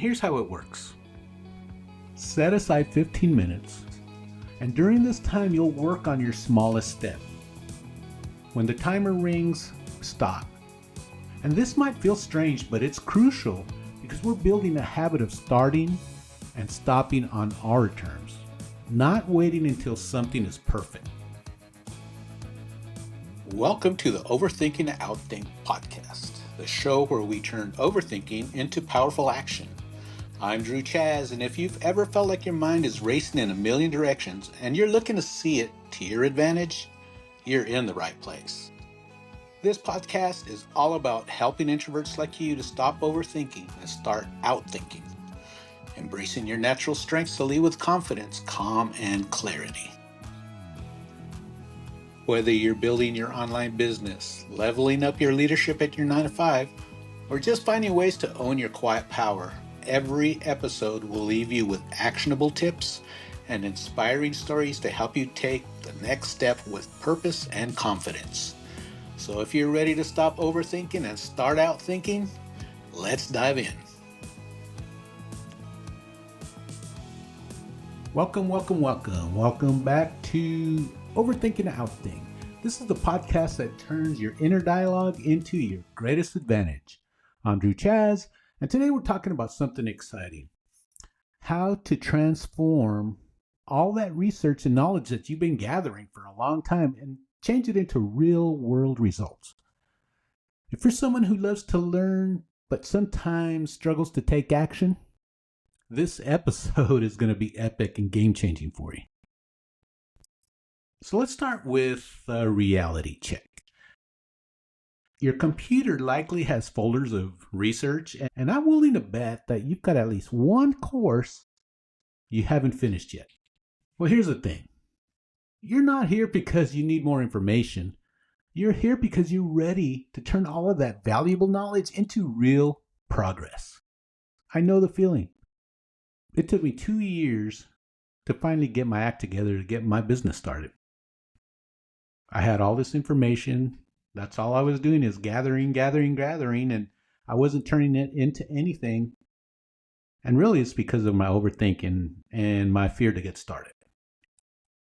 here's how it works. Set aside 15 minutes, and during this time you'll work on your smallest step. When the timer rings, stop. And this might feel strange, but it's crucial because we're building a habit of starting and stopping on our terms, not waiting until something is perfect. Welcome to the Overthinking and Outthink podcast, the show where we turn overthinking into powerful action. I'm Chaz, and if you've ever felt like your mind is racing in a million directions and you're looking to see it to your advantage, you're in the right place. This podcast is all about helping introverts like you to stop overthinking and start outthinking, embracing your natural strengths to lead with confidence, calm, and clarity. Whether you're building your online business, leveling up your leadership at your 9-to-5, or just finding ways to own your quiet power, every episode will leave you with actionable tips and inspiring stories to help you take the next step with purpose and confidence. So if you're ready to stop overthinking and start out thinking, let's dive in. Welcome back to Overthinking and Outthink. This is the podcast that turns your inner dialogue into your greatest advantage. I'm Chaz, and today we're talking about something exciting. How to transform all that research and knowledge that you've been gathering for a long time and change it into real world results. If you're someone who loves to learn but sometimes struggles to take action, this episode is going to be epic and game-changing for you. So let's start with a reality check. Your computer likely has folders of research, and I'm willing to bet that you've got at least one course you haven't finished yet. Well, here's the thing. You're not here because you need more information. You're here because you're ready to turn all of that valuable knowledge into real progress. I know the feeling. It took me 2 years to finally get my act together to get my business started. I had all this information. That's all I was doing is gathering, and I wasn't turning it into anything. And really it's because of my overthinking and my fear to get started.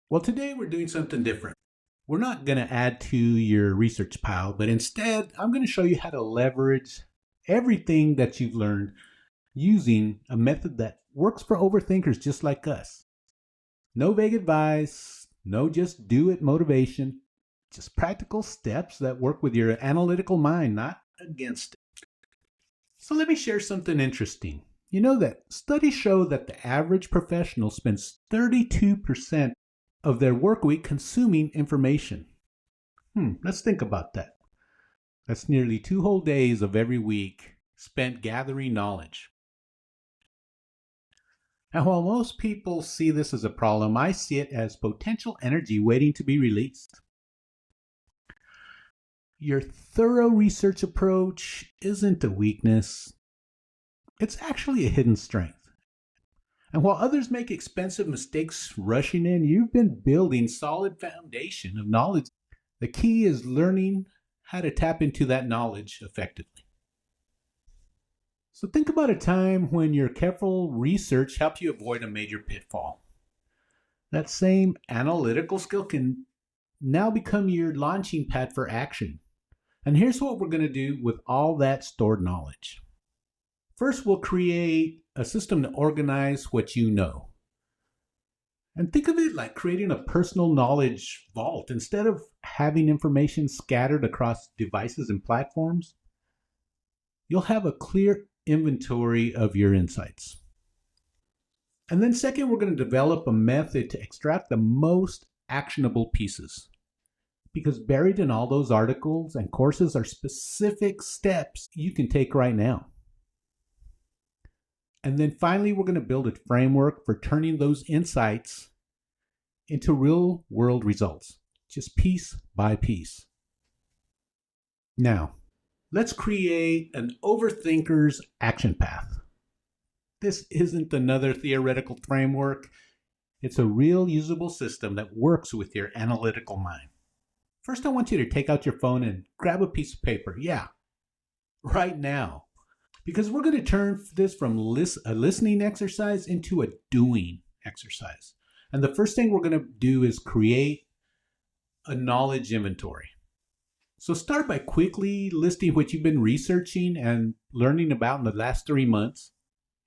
Well, today we're doing something different. We're not going to add to your research pile, but instead I'm going to show you how to leverage everything that you've learned using a method that works for overthinkers just like us. No vague advice, no just do it motivation, just practical steps that work with your analytical mind, not against it. So let me share something interesting. You know that studies show that the average professional spends 32% of their work week consuming information. Let's think about that. That's nearly 2 whole days of every week spent gathering knowledge. And while most people see this as a problem, I see it as potential energy waiting to be released. Your thorough research approach isn't a weakness. It's actually a hidden strength. And while others make expensive mistakes rushing in, you've been building solid foundation of knowledge. The key is learning how to tap into that knowledge effectively. So think about a time when your careful research helped you avoid a major pitfall. That same analytical skill can now become your launching pad for action. And here's what we're going to do with all that stored knowledge. First, we'll create a system to organize what you know. And think of it like creating a personal knowledge vault. Instead of having information scattered across devices and platforms, you'll have a clear inventory of your insights. And then second, we're going to develop a method to extract the most actionable pieces. Because buried in all those articles and courses are specific steps you can take right now. And then finally, we're going to build a framework for turning those insights into real world results, just piece by piece. Now, let's create an overthinker's action path. This isn't another theoretical framework. It's a real usable system that works with your analytical mind. First, I want you to take out your phone and grab a piece of paper. Yeah, right now. because we're going to turn this from a listening exercise into a doing exercise. And the first thing we're going to do is create a knowledge inventory. So start by quickly listing what you've been researching and learning about in the last 3 months,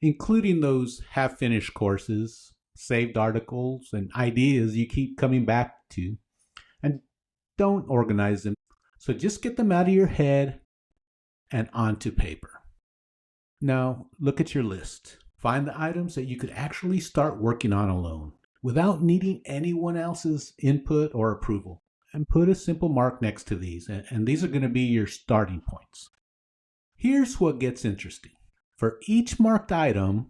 including those half-finished courses, saved articles, and ideas you keep coming back to. And don't organize them. So just get them out of your head and onto paper. Now, look at your list. Find the items that you could actually start working on alone without needing anyone else's input or approval. And put a simple mark next to these. And these are going to be your starting points. Here's what gets interesting. For each marked item,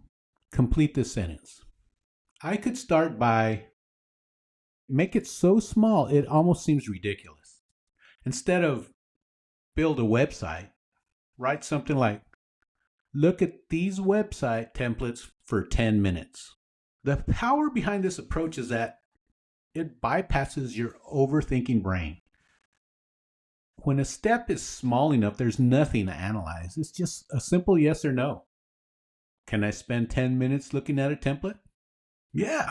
complete this sentence. I could start by make it so small it almost seems ridiculous. Instead of build a website, write something like, look at these website templates for 10 minutes. The power behind this approach is that it bypasses your overthinking brain. When a step is small enough, there's nothing to analyze. It's just a simple yes or no. Can I spend 10 minutes looking at a template? Yeah.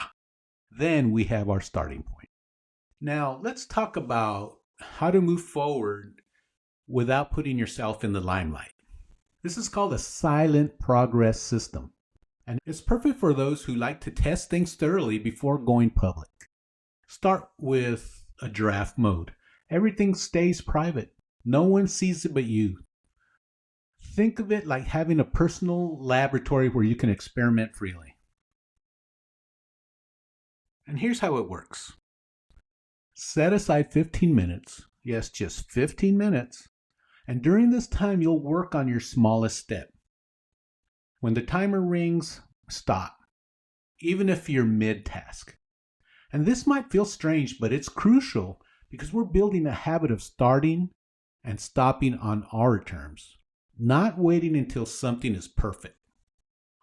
Then we have our starting point. Now, let's talk about how to move forward without putting yourself in the limelight. This is called a silent progress system, and it's perfect for those who like to test things thoroughly before going public. Start with a draft mode. Everything stays private. No one sees it but you. Think of it like having a personal laboratory where you can experiment freely. And here's how it works. Set aside 15 minutes. Yes, just 15 minutes. And during this time, you'll work on your smallest step. When the timer rings, stop, even if you're mid-task. And this might feel strange, but it's crucial because we're building a habit of starting and stopping on our terms, not waiting until something is perfect.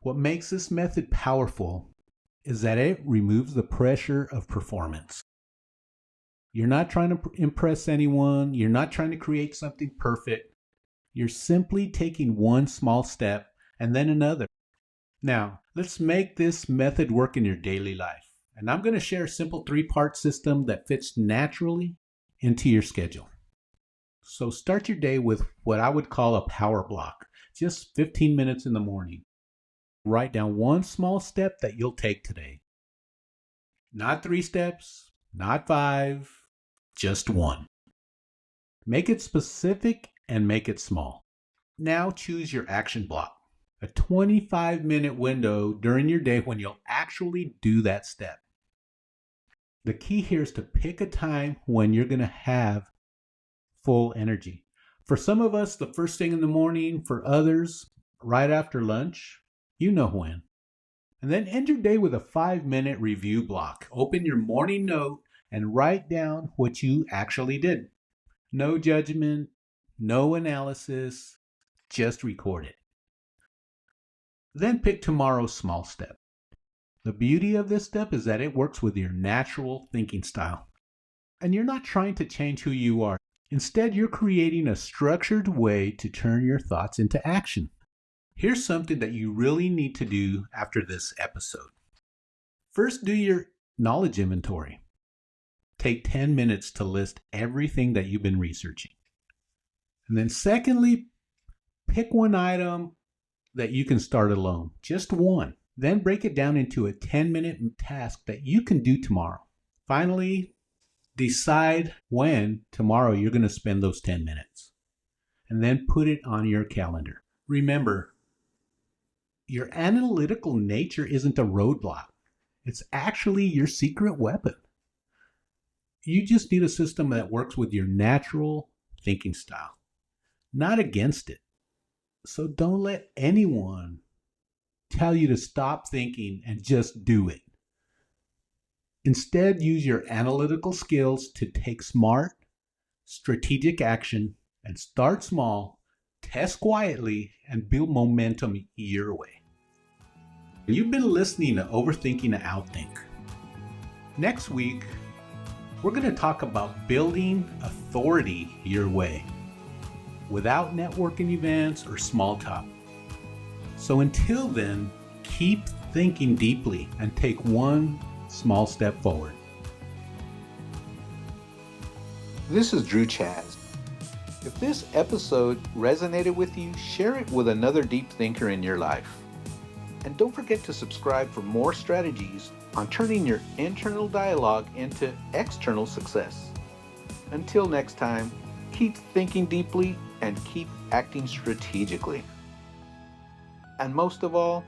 What makes this method powerful is that it removes the pressure of performance. You're not trying to impress anyone. You're not trying to create something perfect. You're simply taking one small step and then another. Now, let's make this method work in your daily life. And I'm going to share a simple 3-part system that fits naturally into your schedule. So start your day with what I would call a power block, just 15 minutes in the morning. Write down one small step that you'll take today. Not 3 steps, not 5, just 1. Make it specific and make it small. Now choose your action block, a 25-minute window during your day when you'll actually do that step. The key here is to pick a time when you're going to have full energy. For some of us, the first thing in the morning. For others, right after lunch. You know when. And then end your day with a 5-minute review block. Open your morning note and write down what you actually did. No judgment, no analysis, just record it. Then pick tomorrow's small step. The beauty of this step is that it works with your natural thinking style. And you're not trying to change who you are. Instead, you're creating a structured way to turn your thoughts into action. Here's something that you really need to do after this episode. First, do your knowledge inventory. Take 10 minutes to list everything that you've been researching. And then secondly, pick one item that you can start alone, just one. Then break it down into a 10-minute task that you can do tomorrow. Finally, decide when tomorrow you're going to spend those 10 minutes. And then put it on your calendar. Remember, your analytical nature isn't a roadblock. It's actually your secret weapon. You just need a system that works with your natural thinking style, not against it. So don't let anyone tell you to stop thinking and just do it. Instead, use your analytical skills to take smart, strategic action and start small, test quietly, and build momentum your way. You've been listening to Overthinking and Outthink. Next week, we're going to talk about building authority your way without networking events or small talk. So until then, keep thinking deeply and take one small step forward. This is Drew Chaz. If this episode resonated with you, share it with another deep thinker in your life. And don't forget to subscribe for more strategies on turning your internal dialogue into external success. Until next time, keep thinking deeply and keep acting strategically. And most of all,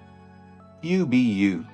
you be you.